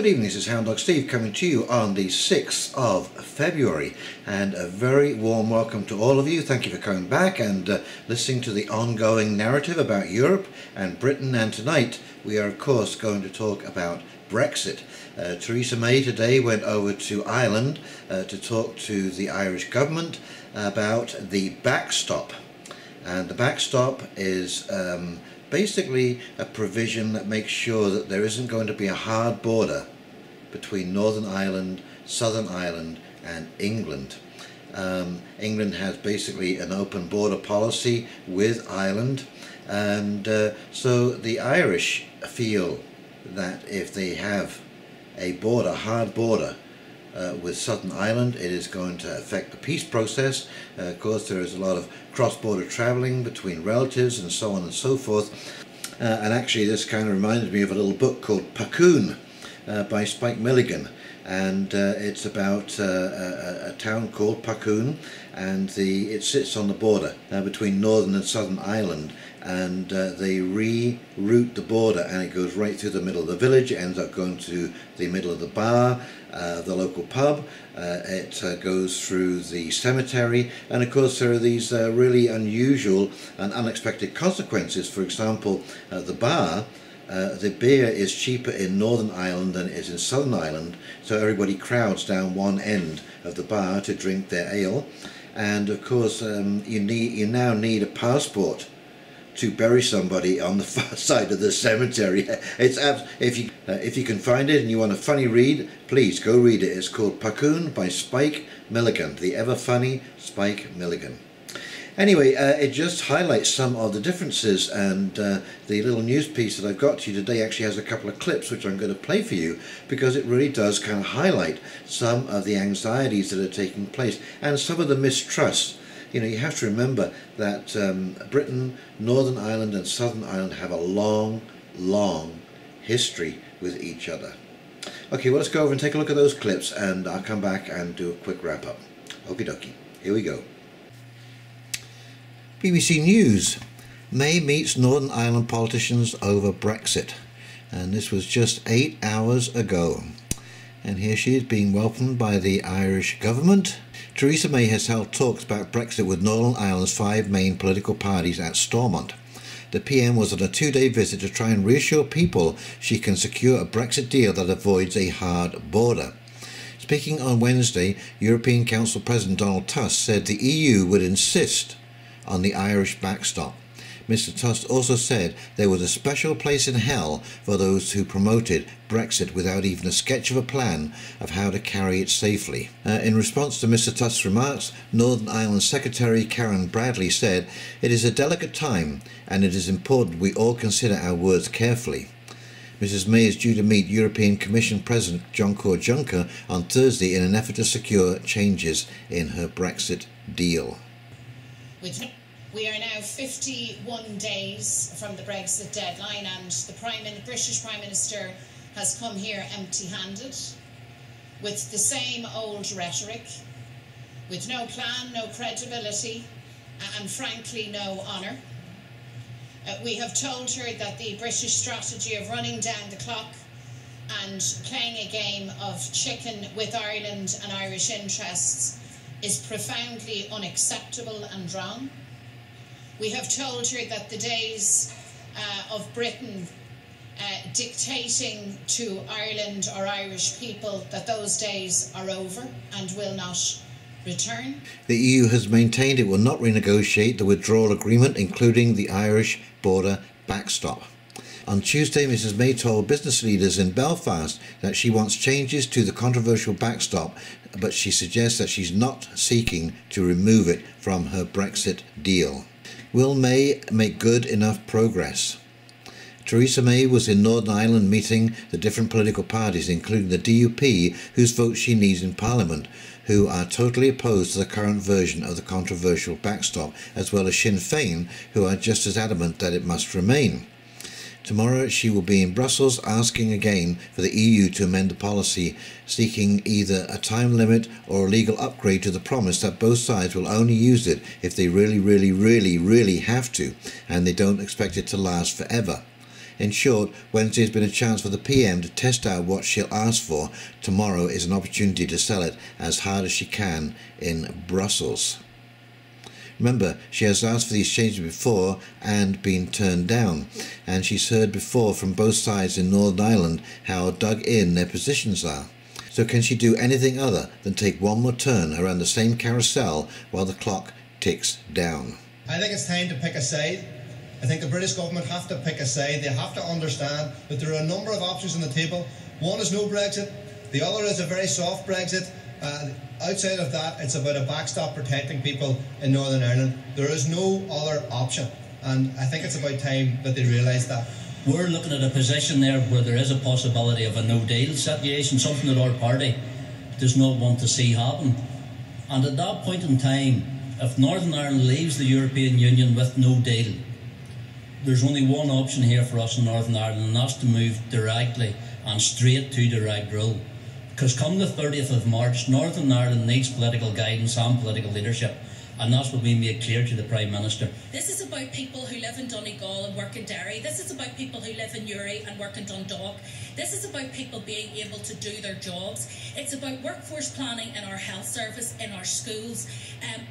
Good evening, this is Hound Dog Steve coming to you on the 6th of February, and a very warm welcome to all of you. Thank you for coming back and listening to the ongoing narrative about Europe and Britain, and tonight we are of course going to talk about Brexit. Theresa May today went over to Ireland to talk to the Irish government about the backstop, and the backstop is basically a provision that makes sure that there isn't going to be a hard border between Northern Ireland, Southern Ireland and England. England has basically an open border policy with Ireland, and so the Irish feel that if they have a border, hard border with Southern Ireland, it is going to affect the peace process. Of course, there is a lot of cross-border travelling between relatives and so on and so forth. And actually this kind of reminded me of a little book called Puckhoon by Spike Milligan. And it's about a town called Puckhoon, and it sits on the border between Northern and Southern Ireland, and they reroute the border, and it goes right through the middle of the village. It ends up going to the middle of the bar, the local pub. It goes through the cemetery, and of course there are these really unusual and unexpected consequences. For example, the bar, the beer is cheaper in Northern Ireland than it is in Southern Ireland, so everybody crowds down one end of the bar to drink their ale. And of course you now need a passport to bury somebody on the far side of the cemetery. It's if you can find it and you want a funny read, please go read it. It's called Puckhoon by Spike Milligan, the ever funny Spike Milligan. Anyway, it just highlights some of the differences, and the little news piece that I've got to you today actually has a couple of clips which I'm going to play for you, because it really does kind of highlight some of the anxieties that are taking place and some of the mistrust. You know, you have to remember that Britain, Northern Ireland and Southern Ireland have a long history with each other. Okay, well, let's go over and take a look at those clips, and I'll come back and do a quick wrap up. Okie dokie, here we go. BBC News. May meets Northern Ireland politicians over Brexit. And this was just 8 hours ago. And here she is being welcomed by the Irish government. Theresa May has held talks about Brexit with Northern Ireland's 5 main political parties at Stormont. The PM was on a 2-day visit to try and reassure people she can secure a Brexit deal that avoids a hard border. Speaking on Wednesday, European Council President Donald Tusk said the EU would insist on the Irish backstop. Mr Tusk also said there was a special place in hell for those who promoted Brexit without even a sketch of a plan of how to carry it safely. In response to Mr Tusk's remarks, Northern Ireland Secretary Karen Bradley said, "It is a delicate time, and it is important we all consider our words carefully." Mrs May is due to meet European Commission President Jean-Claude Juncker on Thursday in an effort to secure changes in her Brexit deal. We are now 51 days from the Brexit deadline, and the British Prime Minister has come here empty-handed, with the same old rhetoric, with no plan, no credibility, and frankly no honour. We have told her that the British strategy of running down the clock and playing a game of chicken with Ireland and Irish interests is profoundly unacceptable and wrong. We have told her that the days of Britain dictating to Ireland or Irish people, that those days are over and will not return. The EU has maintained it will not renegotiate the withdrawal agreement, including the Irish border backstop. On Tuesday, Mrs May told business leaders in Belfast that she wants changes to the controversial backstop, but she suggests that she's not seeking to remove it from her Brexit deal. Will May make good enough progress? Theresa May was in Northern Ireland meeting the different political parties, including the DUP, whose vote she needs in Parliament, who are totally opposed to the current version of the controversial backstop, as well as Sinn Féin, who are just as adamant that it must remain. Tomorrow she will be in Brussels asking again for the EU to amend the policy, seeking either a time limit or a legal upgrade to the promise that both sides will only use it if they really have to, and they don't expect it to last forever. In short, Wednesday has been a chance for the PM to test out what she'll ask for. Tomorrow is an opportunity to sell it as hard as she can in Brussels. Remember, she has asked for these changes before and been turned down, and she's heard before from both sides in Northern Ireland how dug in their positions are. So can she do anything other than take one more turn around the same carousel while the clock ticks down? I think it's time to pick a side. I think the British government have to pick a side. They have to understand that there are a number of options on the table. One is no Brexit. The other is a very soft Brexit. Outside of that, it's about a backstop protecting people in Northern Ireland. There is no other option, and I think it's about time that they realise that. We're looking at a position there where there is a possibility of a no-deal situation, something that our party does not want to see happen. And at that point in time, if Northern Ireland leaves the European Union with no deal, there's only one option here for us in Northern Ireland, and that's to move directly and straight to direct rule. Because come the 30th of March, Northern Ireland needs political guidance and political leadership. And that's what we made clear to the Prime Minister. This is about people who live in Donegal and work in Derry. This is about people who live in Uri and work in Dundalk. This is about people being able to do their jobs. It's about workforce planning in our health service, in our schools.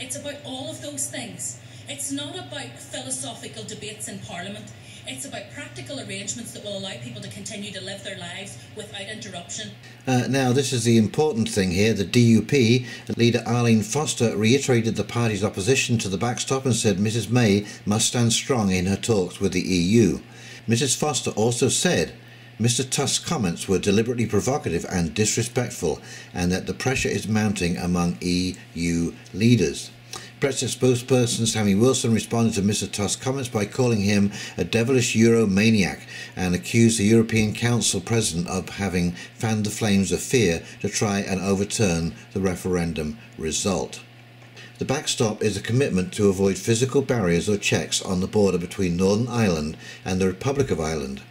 It's about all of those things. It's not about philosophical debates in Parliament. It's about practical arrangements that will allow people to continue to live their lives without interruption. Now, this is the important thing here. The DUP leader Arlene Foster reiterated the party's opposition to the backstop and said Mrs May must stand strong in her talks with the EU. Mrs Foster also said Mr Tusk's comments were deliberately provocative and disrespectful, and that the pressure is mounting among EU leaders. Brexit spokesperson Sammy Wilson responded to Mr Tusk's comments by calling him a devilish Euro-maniac and accused the European Council President of having fanned the flames of fear to try and overturn the referendum result. The backstop is a commitment to avoid physical barriers or checks on the border between Northern Ireland and the Republic of Ireland.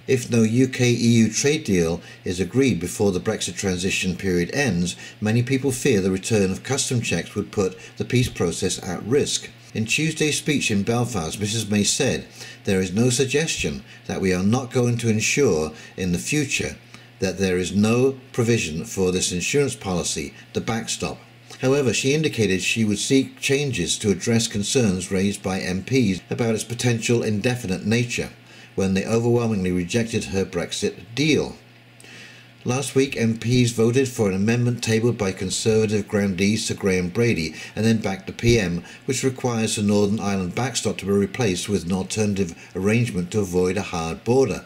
If no UK-EU trade deal is agreed before the Brexit transition period ends, many people fear the return of custom checks would put the peace process at risk. In Tuesday's speech in Belfast, Mrs May said, "There is no suggestion that we are not going to ensure in the future that there is no provision for this insurance policy, the backstop." However, she indicated she would seek changes to address concerns raised by MPs about its potential indefinite nature, when they overwhelmingly rejected her Brexit deal. Last week, MPs voted for an amendment tabled by Conservative grandees Sir Graham Brady and then backed the PM, which requires the Northern Ireland backstop to be replaced with an alternative arrangement to avoid a hard border.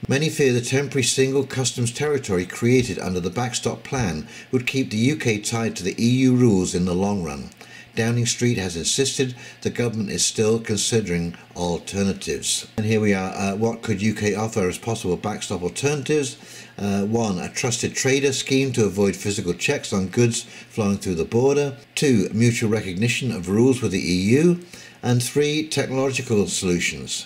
Many fear the temporary single customs territory created under the backstop plan would keep the UK tied to the EU rules in the long run. Downing Street has insisted the government is still considering alternatives. And here we are. What could UK offer as possible backstop alternatives? 1. A trusted trader scheme to avoid physical checks on goods flowing through the border. 2. Mutual recognition of rules with the EU. And 3. Technological solutions.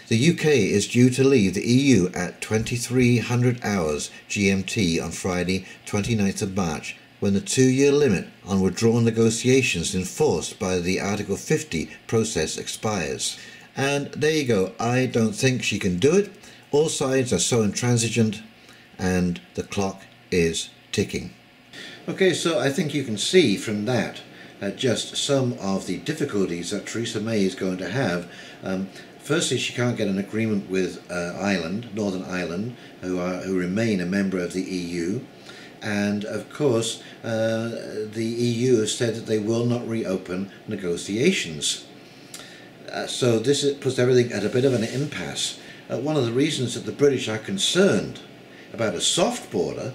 The UK is due to leave the EU at 2300 hours GMT on Friday, 29th of March, when the 2-year limit on withdrawal negotiations enforced by the Article 50 process expires. And there you go. I don't think she can do it. All sides are so intransigent and the clock is ticking. Okay, so I think you can see from that just some of the difficulties that Theresa May is going to have. Firstly, she can't get an agreement with Ireland, Northern Ireland, who remain a member of the EU. And of course, the EU has said that they will not reopen negotiations. So this puts everything at a bit of an impasse. One of the reasons that the British are concerned about a soft border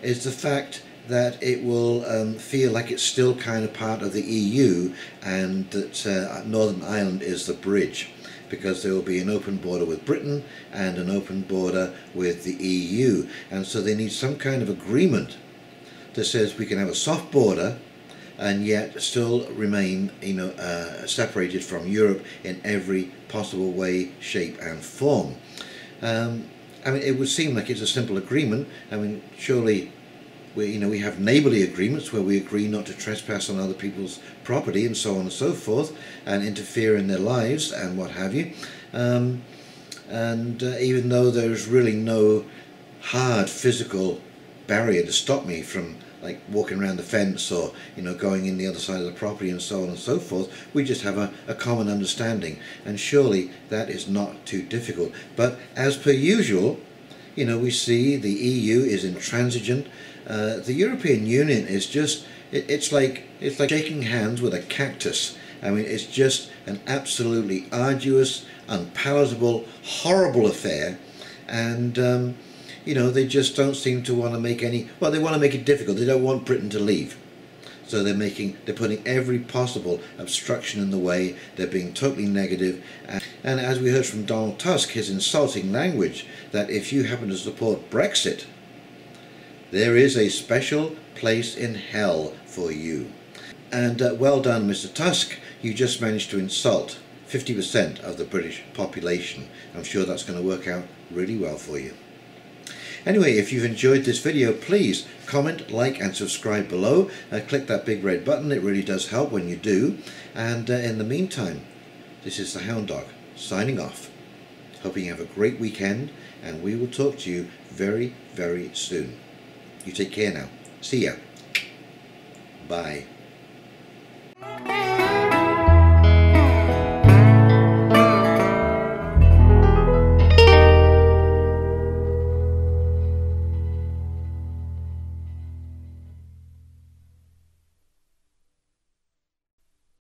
is the fact that it will feel like it's still kind of part of the EU, and that Northern Ireland is the bridge, because there will be an open border with Britain and an open border with the EU. And so they need some kind of agreement that says we can have a soft border and yet still remain, separated from Europe in every possible way, shape and form. I mean, it would seem like it's a simple agreement. I mean, surely we have neighbourly agreements where we agree not to trespass on other people's property and so on and so forth, and interfere in their lives and what have you. and even though there's really no hard physical barrier to stop me from like walking around the fence or going in the other side of the property and so on and so forth, we just have a common understanding, and surely that is not too difficult. But as per usual, we see the EU is intransigent. The European Union is just it's like shaking hands with a cactus. I mean, it's just an absolutely arduous, unpalatable, horrible affair, and they just don't seem to want to make any. Well, they want to make it difficult. They don't want Britain to leave, so they're putting every possible obstruction in the way. They're being totally negative, and as we heard from Donald Tusk, his insulting language that if you happen to support Brexit, there is a special place in hell for you. And well done, Mr. Tusk. You just managed to insult 50% of the British population. I'm sure that's going to work out really well for you. Anyway, if you've enjoyed this video, please comment, like and subscribe below. Click that big red button. It really does help when you do. And in the meantime, this is the Hound Dog signing off. Hoping you have a great weekend, and we will talk to you very, very soon. You take care now. See ya. Bye.